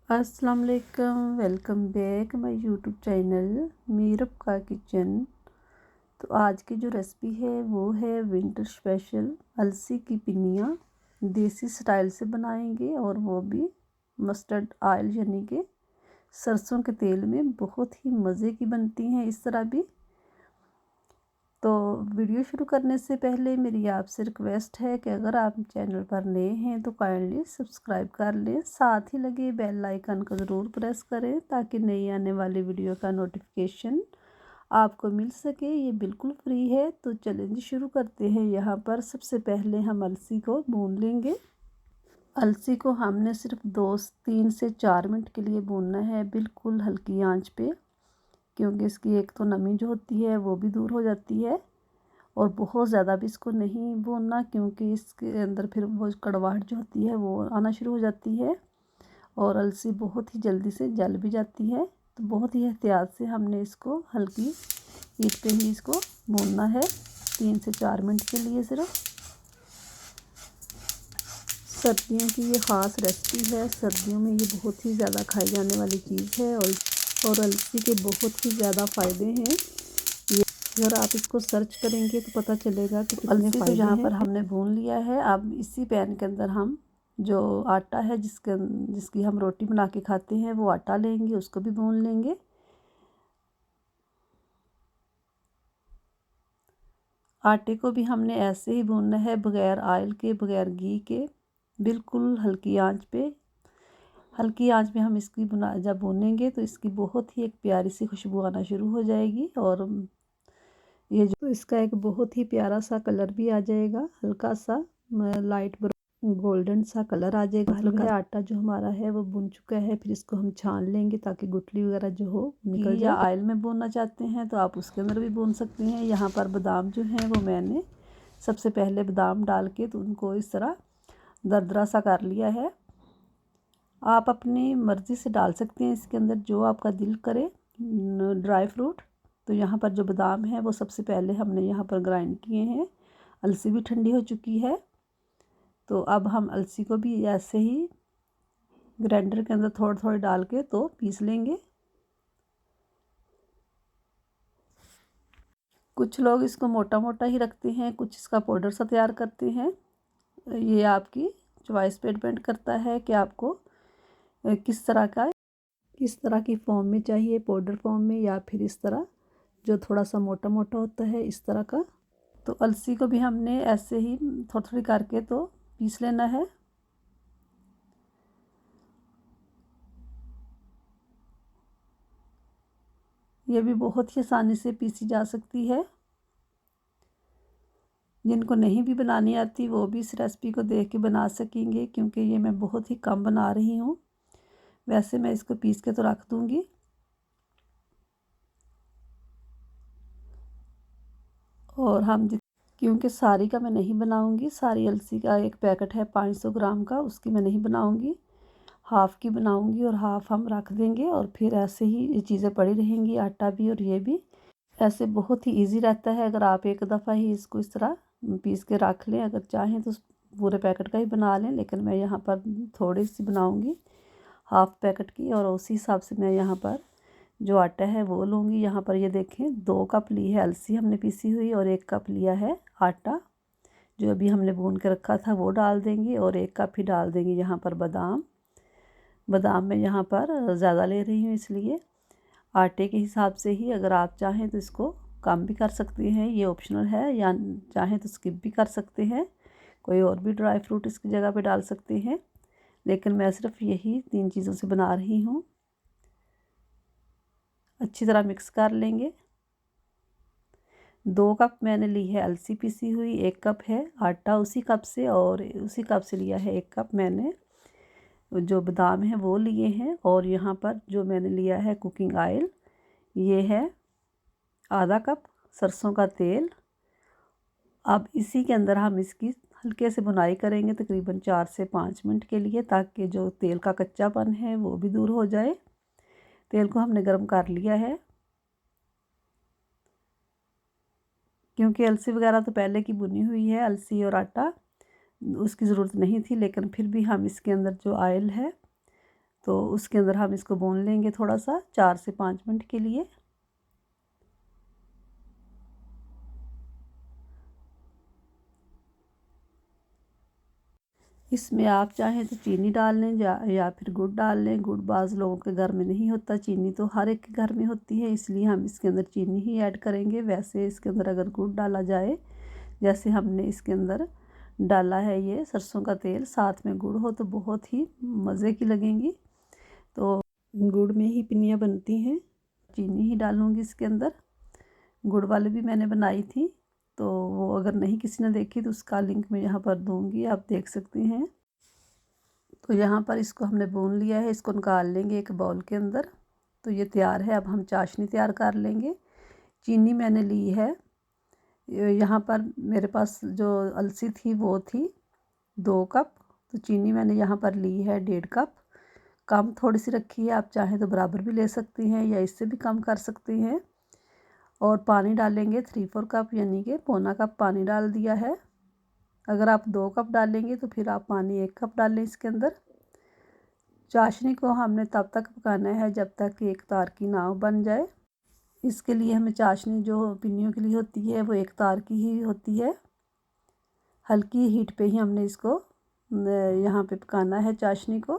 अस्सलाम वालेकुम, welcome back my YouTube channel Meerab का किचन। तो आज की जो रेसिपी है वो है विंटर स्पेशल अलसी की पिन्नियाँ। देसी स्टाइल से बनाएंगे और वो भी मस्टर्ड ऑयल यानी कि सरसों के तेल में। बहुत ही मज़े की बनती हैं इस तरह भी। तो वीडियो शुरू करने से पहले मेरी आपसे रिक्वेस्ट है कि अगर आप चैनल पर नए हैं तो काइंडली सब्सक्राइब कर लें, साथ ही लगे बेल आइकन को ज़रूर प्रेस करें ताकि नई आने वाली वीडियो का नोटिफिकेशन आपको मिल सके। ये बिल्कुल फ्री है। तो चलें जी शुरू करते हैं। यहाँ पर सबसे पहले हम अलसी को भून लेंगे। अलसी को हमने सिर्फ 2-3 से 4 मिनट के लिए भूनना है, बिल्कुल हल्की आंच पे, क्योंकि इसकी एक तो नमी जो होती है वो भी दूर हो जाती है। और बहुत ज़्यादा भी इसको नहीं भूनना, क्योंकि इसके अंदर फिर वो कड़वाहट जो होती है वो आना शुरू हो जाती है और अलसी बहुत ही जल्दी से जल भी जाती है। तो बहुत ही एहतियात से हमने इसको हल्की हीट पे ही इसको भूनना है 3 से 4 मिनट के लिए सिर्फ। सर्दियों की ये ख़ास रेसिपी है। सर्दियों में ये बहुत ही ज़्यादा खाई जाने वाली चीज़ है और अलसी के बहुत ही ज़्यादा फ़ायदे हैं। ये अगर आप इसको सर्च करेंगे तो पता चलेगा कि कितने फ़ायदे हैं। अलसी को यहाँ पर हमने भून लिया है। अब इसी पैन के अंदर हम जो आटा है जिसकी हम रोटी बना के खाते हैं वो आटा लेंगे, उसको भी भून लेंगे। आटे को भी हमने ऐसे ही भूनना है, बगैर ऑयल के, बगैर घी के, बिल्कुल हल्की आंच पे। हल्की आंच में हम इसकी जब भूनेंगे तो इसकी बहुत ही एक प्यारी सी खुशबू आना शुरू हो जाएगी और ये जो इसका एक बहुत ही प्यारा सा कलर भी आ जाएगा, हल्का सा लाइट गोल्डन सा कलर आ जाएगा। हल्का आटा जो हमारा है वो भुन चुका है। फिर इसको हम छान लेंगे ताकि गुठली वगैरह जो हो निकल जाए। या ऑयल में भूनना चाहते हैं तो आप उसके अंदर भी भून सकते हैं। यहाँ पर बादाम जो हैं वो मैंने सबसे पहले बादाम डाल के तो उनको इस तरह दरदरा सा कर लिया है। आप अपनी मर्ज़ी से डाल सकते हैं इसके अंदर जो आपका दिल करे ड्राई फ्रूट। तो यहाँ पर जो बादाम है वो सबसे पहले हमने यहाँ पर ग्राइंड किए हैं। अलसी भी ठंडी हो चुकी है। तो अब हम अलसी को भी ऐसे ही ग्राइंडर के अंदर थोड़ी थोड़ी डाल के तो पीस लेंगे। कुछ लोग इसको मोटा मोटा ही रखते हैं, कुछ इसका पाउडर सा तैयार करते हैं। ये आपकी चॉइस पे डिपेंड करता है कि आपको किस तरह की फॉर्म में चाहिए, पाउडर फॉर्म में या फिर इस तरह जो थोड़ा सा मोटा मोटा होता है इस तरह का। तो अलसी को भी हमने ऐसे ही थोड़ी थोड़ी करके तो पीस लेना है। ये भी बहुत ही आसानी से पीसी जा सकती है। जिनको नहीं भी बनानी आती वो भी इस रेसिपी को देख के बना सकेंगे, क्योंकि ये मैं बहुत ही कम बना रही हूँ। वैसे मैं इसको पीस के तो रख दूँगी। और क्योंकि सारी का मैं नहीं बनाऊँगी, सारी अलसी का एक पैकेट है 500 ग्राम का, उसकी मैं नहीं बनाऊँगी, हाफ़ की बनाऊँगी और हाफ़ हम रख देंगे और फिर ऐसे ही ये चीज़ें पड़ी रहेंगी, आटा भी और ये भी। ऐसे बहुत ही इजी रहता है अगर आप एक दफ़ा ही इसको इस तरह पीस के रख लें। अगर चाहें तो पूरे पैकेट का ही बना लें, लेकिन मैं यहाँ पर थोड़ी सी बनाऊँगी हाफ़ पैकेट की, और उसी हिसाब से मैं यहाँ पर जो आटा है वो लूँगी। यहाँ पर ये देखें 2 कप ली है अलसी हमने पीसी हुई और 1 कप लिया है आटा जो अभी हमने भून के रखा था वो डाल देंगे, और 1 कप ही डाल देंगे यहाँ पर बादाम। बादाम मैं यहाँ पर ज़्यादा ले रही हूँ इसलिए आटे के हिसाब से ही। अगर आप चाहें तो इसको कम भी कर सकते हैं, ये ऑप्शनल है, या चाहें तो स्किप भी कर सकते हैं, कोई और भी ड्राई फ्रूट इसकी जगह पे डाल सकते हैं, लेकिन मैं सिर्फ यही 3 चीज़ों से बना रही हूँ। अच्छी तरह मिक्स कर लेंगे। 2 कप मैंने ली है अलसी पीसी हुई, 1 कप है आटा उसी कप से, और उसी कप से लिया है 1 कप मैंने जो बादाम है वो लिए हैं। और यहाँ पर जो मैंने लिया है कुकिंग ऑयल, ये है आधा कप सरसों का तेल। अब इसी के अंदर हम इसकी हल्के से भुनाई करेंगे तकरीबन 4 से 5 मिनट के लिए, ताकि जो तेल का कच्चापन है वो भी दूर हो जाए। तेल को हमने गर्म कर लिया है, क्योंकि अलसी वगैरह तो पहले की भुनी हुई है, अलसी और आटा उसकी ज़रूरत नहीं थी, लेकिन फिर भी हम इसके अंदर जो ऑयल है तो उसके अंदर हम इसको भून लेंगे थोड़ा सा 4 से 5 मिनट के लिए। इसमें आप चाहें तो चीनी डाल लें या फिर गुड़ डाल लें। गुड़ बाज़ लोगों के घर में नहीं होता, चीनी तो हर एक के घर में होती है, इसलिए हम इसके अंदर चीनी ही ऐड करेंगे। वैसे इसके अंदर अगर गुड़ डाला जाए, जैसे हमने इसके अंदर डाला है ये सरसों का तेल, साथ में गुड़ हो तो बहुत ही मज़े की लगेंगी। तो गुड़ में ही पिनियाँ बनती हैं। चीनी ही डालूँगी इसके अंदर। गुड़ वाली भी मैंने बनाई थी, तो वो अगर नहीं किसी ने देखी तो उसका लिंक मैं यहाँ पर दूँगी, आप देख सकती हैं। तो यहाँ पर इसको हमने भून लिया है, इसको निकाल लेंगे एक बाउल के अंदर। तो ये तैयार है। अब हम चाशनी तैयार कर लेंगे। चीनी मैंने ली है, यहाँ पर मेरे पास जो अलसी थी वो थी 2 कप। तो चीनी मैंने यहाँ पर ली है 1.5 कप। कम थोड़ी सी रखी है, आप चाहें तो बराबर भी ले सकती हैं या इससे भी कम कर सकती हैं। और पानी डालेंगे 3/4 कप, यानी कि पौना कप पानी डाल दिया है। अगर आप 2 कप डालेंगे तो फिर आप पानी 1 कप डालें इसके अंदर। चाशनी को हमने तब तक पकाना है जब तक कि एक तार की नाव बन जाए। इसके लिए हमें चाशनी जो पिन्नियों के लिए होती है वो एक तार की ही होती है। हल्की हीट पे ही हमने इसको यहाँ पे पकाना है चाशनी को।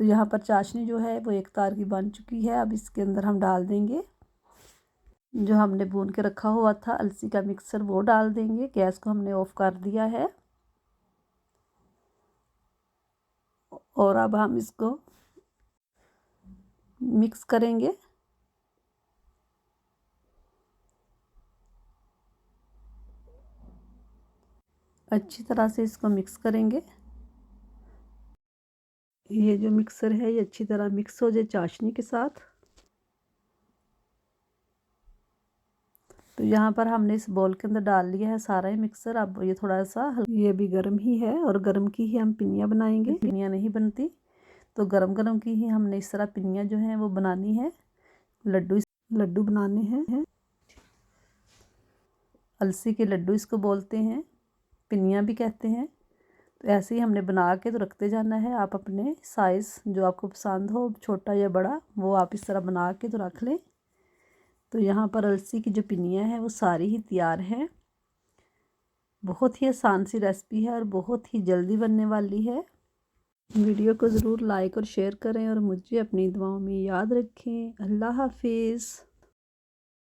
तो यहाँ पर चाशनी जो है वो एक तार की बन चुकी है। अब इसके अंदर हम डाल देंगे जो हमने भून के रखा हुआ था अलसी का मिक्सर, वो डाल देंगे। गैस को हमने ऑफ कर दिया है और अब हम इसको मिक्स करेंगे। अच्छी तरह से इसको मिक्स करेंगे। ये जो मिक्सर है ये अच्छी तरह मिक्स हो जाए चाशनी के साथ। तो यहाँ पर हमने इस बॉल के अंदर डाल लिया है सारा ही मिक्सर। अब ये थोड़ा सा ये भी गर्म ही है और गर्म की ही हम पिनियाँ बनाएंगे। पिनियाँ नहीं बनती, तो गरम गरम की ही हमने इस तरह पिनियाँ जो हैं वो बनानी है। लड्डू बनाने हैं। अलसी के लड्डू इसको बोलते हैं, पिनियाँ भी कहते हैं। तो ऐसे ही हमने बना के तो रखते जाना है। आप अपने साइज़ जो आपको पसंद हो, छोटा या बड़ा, वो आप इस तरह बना के तो रख लें। तो यहाँ पर अलसी की जो पिनियाँ हैं वो सारी ही तैयार हैं। बहुत ही आसान सी रेसिपी है और बहुत ही जल्दी बनने वाली है। वीडियो को ज़रूर लाइक और शेयर करें और मुझे अपनी दुआओं में याद रखें। अल्लाह हाफिज़।